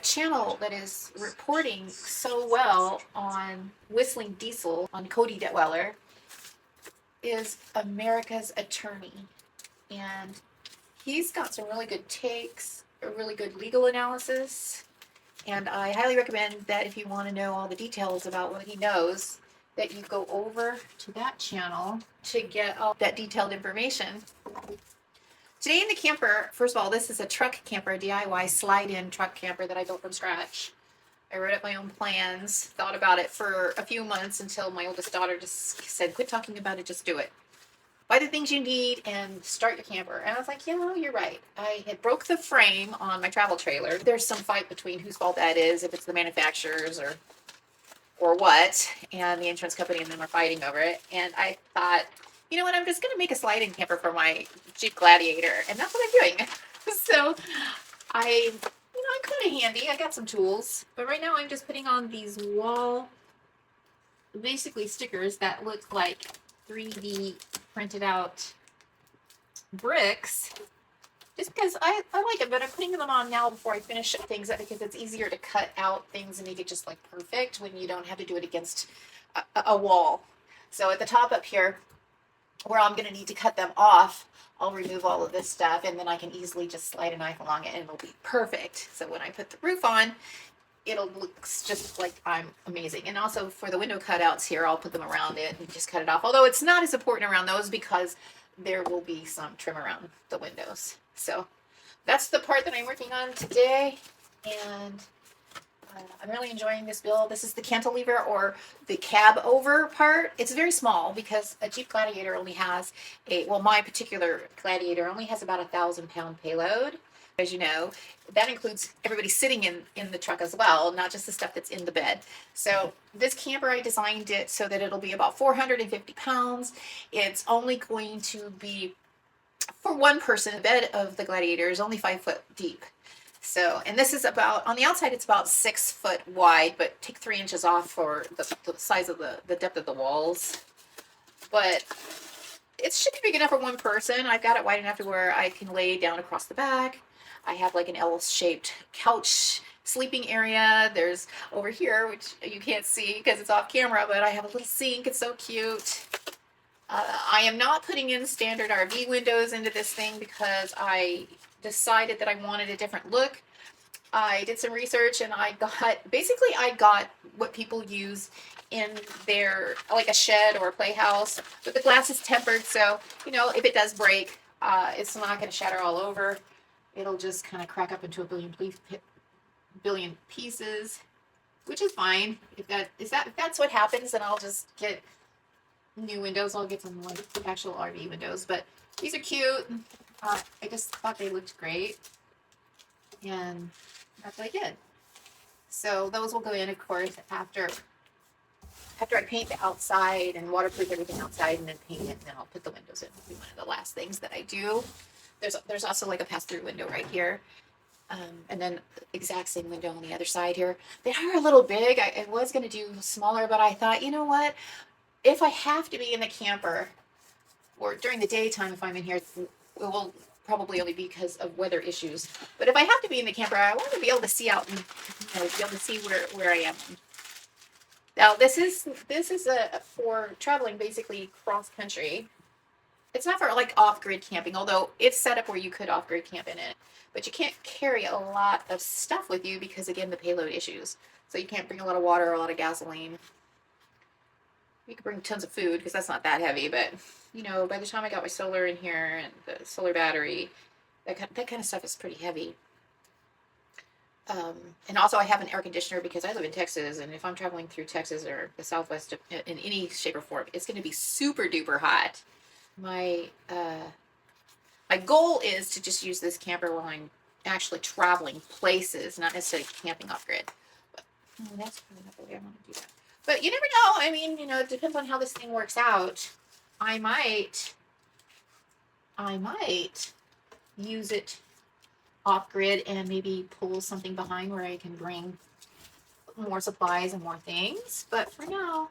that channel that is reporting so well on Whistling Diesel on Cody Detweiler is America's Attorney. And he's got some really good takes, a really good legal analysis. And I highly recommend that if you want to know all the details about what he knows, that you go over to that channel to get all that detailed information. Today in the camper, first of all, this is a truck camper, a DIY slide-in truck camper that I built from scratch. I wrote up my own plans, thought about it for a few months until my oldest daughter just said, quit talking about it, just do it. Buy the things you need and start your camper. And I was like, you're right. I had broke the frame on my travel trailer. There's some fight between whose fault that is, if it's the manufacturers or what, and the insurance company and them are fighting over it. And I thought, you know what, I'm just going to make a sliding camper for my Jeep Gladiator, and that's what I'm doing. So I'm kind of handy. I got some tools, but right now I'm just putting on these wall, basically stickers that look like 3D printed out bricks, just because I like it, but I'm putting them on now before I finish things up because it's easier to cut out things and make it just like perfect when you don't have to do it against a wall. So at the top up here, where I'm going to need to cut them off, I'll remove all of this stuff and then I can easily just slide a knife along it and it'll be perfect. So when I put the roof on, it'll look just like I'm amazing. And also for the window cutouts here, I'll put them around it and just cut it off. Although it's not as important around those because there will be some trim around the windows. So that's the part that I'm working on today. And I'm really enjoying this build. This is the cantilever or the cab over part. It's very small because a Jeep Gladiator only has my particular Gladiator only has about 1,000-pound payload. As you know, that includes everybody sitting in the truck as well, not just the stuff that's in the bed. So this camper, I designed it so that it'll be about 450 pounds. It's only going to be, for one person, the bed of the Gladiator is only 5 foot deep. So, and this is about, on the outside, it's about 6 foot wide, but take 3 inches off for the size of the depth of the walls. But it should be big enough for one person. I've got it wide enough to where I can lay down across the back. I have like an L-shaped couch sleeping area. There's over here, which you can't see because it's off camera, but I have a little sink. It's so cute. I am not putting in standard RV windows into this thing because I decided that I wanted a different look. I did some research and I got what people use in their, like a shed or a playhouse, but the glass is tempered, so, if it does break, it's not going to shatter all over. It'll just kind of crack up into a billion pieces, which is fine. If that's what happens, then I'll just get new windows. I'll get some like actual RV windows, but these are cute. I just thought they looked great, and that's what I did. So those will go in, of course, after I paint the outside and waterproof everything outside and then paint it, and then I'll put the windows in. It'll be one of the last things that I do. There's also like a pass-through window right here. And then the exact same window on the other side here. They are a little big. I was going to do smaller, but I thought, you know what? If I have to be in the camper, or during the daytime if I'm in here, it will probably only be because of weather issues. But if I have to be in the camper, I want to be able to see out and be able to see where I am. Now this is for traveling basically cross country. It's not for like off-grid camping, although it's set up where you could off-grid camp in it. But you can't carry a lot of stuff with you because, again, the payload issues. So you can't bring a lot of water or a lot of gasoline. You can bring tons of food because that's not that heavy. But, by the time I got my solar in here and the solar battery, that kind of stuff is pretty heavy. And also I have an air conditioner because I live in Texas, and if I'm traveling through Texas or the Southwest in any shape or form, it's going to be super duper hot. My goal is to just use this camper while I'm actually traveling places, not necessarily camping off grid. But that's probably not the way I want to do that. But you never know. I mean, it depends on how this thing works out. I might use it off grid and maybe pull something behind where I can bring more supplies and more things. But for now,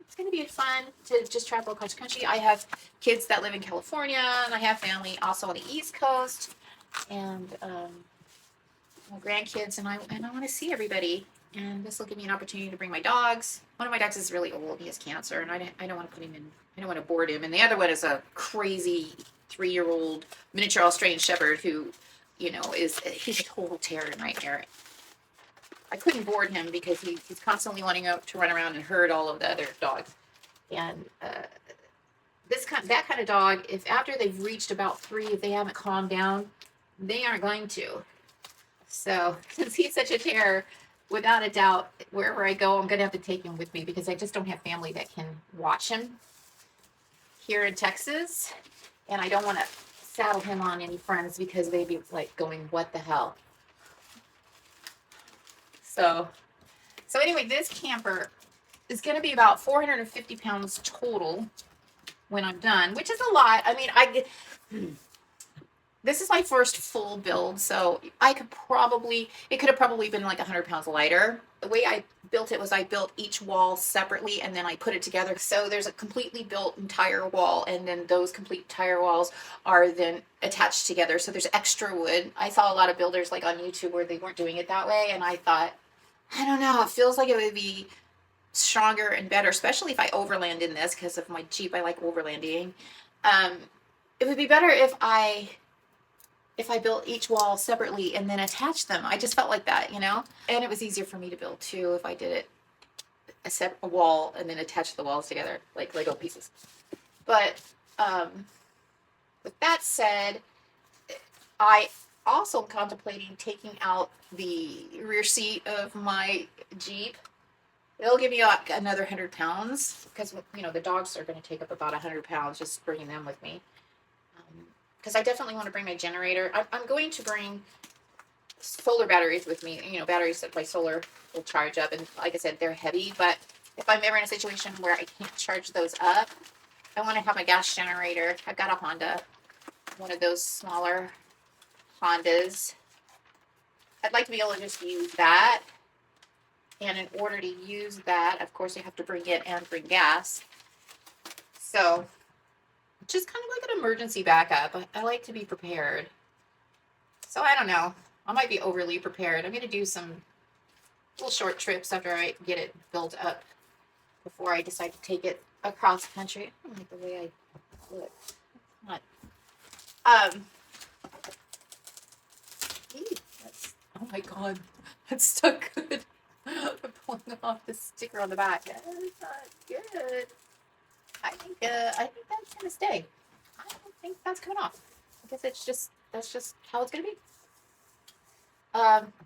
it's going to be fun to just travel across the country. I have kids that live in California, and I have family also on the East Coast. And my grandkids, and I want to see everybody. And this will give me an opportunity to bring my dogs. One of my dogs is really old; he has cancer, and I don't want to put him in. I don't want to board him. And the other one is a crazy 3-year-old miniature Australian Shepherd who, he's a total terror nightmare. I couldn't board him because he's constantly wanting to run around and herd all of the other dogs. And that kind of dog, if after they've reached about 3, if they haven't calmed down, they aren't going to. So since he's such a terror, without a doubt, wherever I go, I'm going to have to take him with me because I just don't have family that can watch him here in Texas. And I don't want to saddle him on any friends because they'd be like going, what the hell? So anyway, this camper is going to be about 450 pounds total when I'm done, which is a lot. I mean, this is my first full build, so it could have probably been like 100 pounds lighter. The way I built it was I built each wall separately and then I put it together. So there's a completely built entire wall, and then those complete entire walls are then attached together. So there's extra wood. I saw a lot of builders like on YouTube where they weren't doing it that way, and I thought, I don't know, it feels like it would be stronger and better, especially if I overland in this because of my Jeep. I like overlanding. It would be better if I built each wall separately and then attached them. I just felt like that, and it was easier for me to build too if I did it a separate wall and then attach the walls together like Lego pieces. But with that said, I also am contemplating taking out the rear seat of my Jeep. It'll give me another 100 pounds because, the dogs are going to take up about 100 pounds just bringing them with me. Because I definitely want to bring my generator. I'm going to bring solar batteries with me, batteries that my solar will charge up. And like I said, they're heavy, but if I'm ever in a situation where I can't charge those up, I want to have a gas generator. I've got a Honda, one of those smaller Hondas. I'd like to be able to just use that. And in order to use that, of course, you have to bring it and bring gas. So just kind of like an emergency backup. I like to be prepared. So I don't know. I might be overly prepared. I'm going to do some little short trips after I get it built up before I decide to take it across the country. I don't like the way I look. Not. Oh my God, that's stuck good. I'm pulling off the sticker on the back. That's not good. I think that's gonna stay. I don't think that's coming off. I guess that's just how it's gonna be.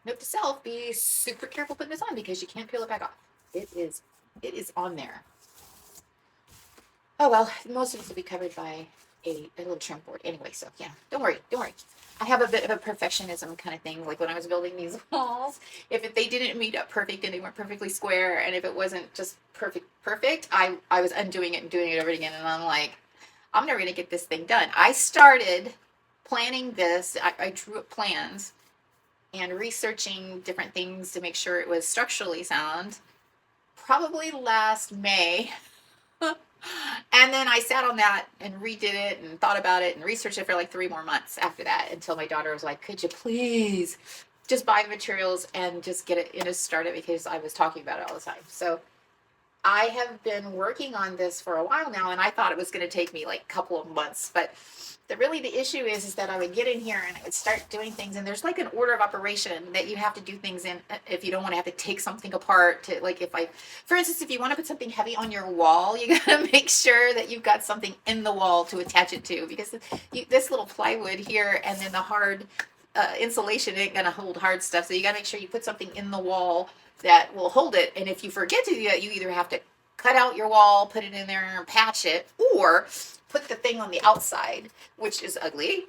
Note to self: be super careful putting this on because you can't peel it back off. It is on there. Oh well, most of this will be covered by a little trim board anyway. So yeah, don't worry. I have a bit of a perfectionism kind of thing. Like when I was building these walls, if they didn't meet up perfect and they weren't perfectly square, and if it wasn't just perfect, I was undoing it and doing it over again. And I'm like, I'm never gonna get this thing done. I started planning this. I drew up plans and researching different things to make sure it was structurally sound. Probably last May. And then I sat on that and redid it and thought about it and researched it for like 3 more months after that until my daughter was like, could you please just buy the materials and just get it started because I was talking about it all the time. So I have been working on this for a while now, and I thought it was going to take me like a couple of months, but the issue is that I would get in here and I would start doing things, and there's like an order of operation that you have to do things in if you don't want to have to take something apart to, like, for instance, if you want to put something heavy on your wall, you got to make sure that you've got something in the wall to attach it to, because this little plywood here and then the hard insulation ain't going to hold hard stuff, so you got to make sure you put something in the wall that will hold it. And if you forget to do that, you either have to cut out your wall, put it in there and patch it, or put the thing on the outside, which is ugly.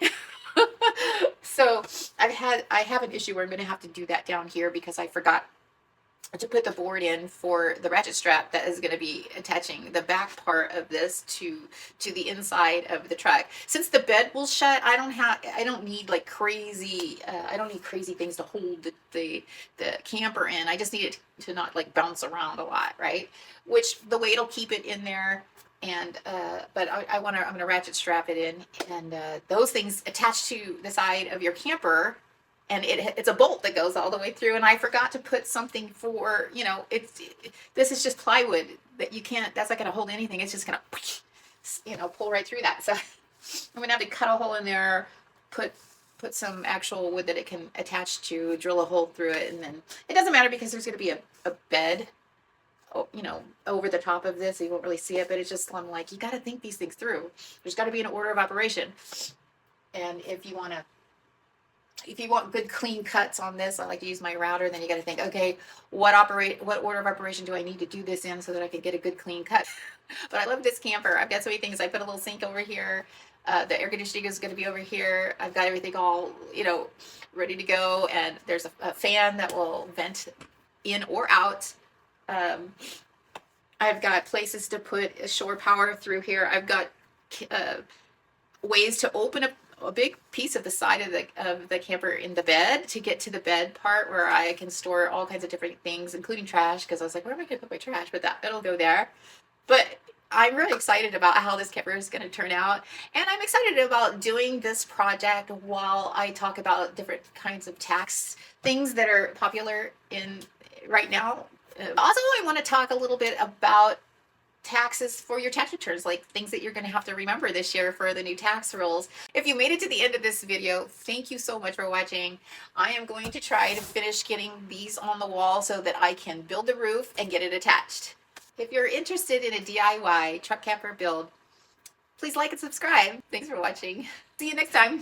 So I have an issue where I'm going to have to do that down here because I forgot to put the board in for the ratchet strap that is going to be attaching the back part of this to the inside of the truck. Since the bed will shut, I don't need like crazy things to hold the camper in. I just need it to not like bounce around a lot, right? Which the weight will keep it in there. And but I'm gonna ratchet strap it in, and those things attach to the side of your camper, and it's a bolt that goes all the way through, and I forgot to put something for, you know, this is just plywood that you can't, that's not going to hold anything. It's just going to, you know, pull right through that. So I'm gonna have to cut a hole in there, put some actual wood that it can attach to, drill a hole through it, and then it doesn't matter because there's gonna be a bed, you know, over the top of this, so you won't really see it. But it's just, I'm like, you got to think these things through. There's got to be an order of operation, and if you want good clean cuts on this, I like to use my router. Then you got to think, okay, what order of operation do I need to do this in so that I can get a good clean cut? But I love this camper. I've got so many things. I put a little sink over here. The air conditioning is going to be over here. I've got everything all, you know, ready to go. And there's a fan that will vent in or out. I've got places to put shore power through here. I've got ways to open up a big piece of the side of the camper in the bed to get to the bed part where I can store all kinds of different things, including trash, because I was like, where am I going to put my trash? But it'll go there. But I'm really excited about how this camper is going to turn out, and I'm excited about doing this project while I talk about different kinds of tax things that are popular in right now. Also, I want to talk a little bit about taxes for your tax returns, like things that you're going to have to remember this year for the new tax rules. If you made it to the end of this video, thank you so much for watching. I am going to try to finish getting these on the wall so that I can build the roof and get it attached. If you're interested in a DIY truck camper build, please like and subscribe. Thanks for watching. See you next time.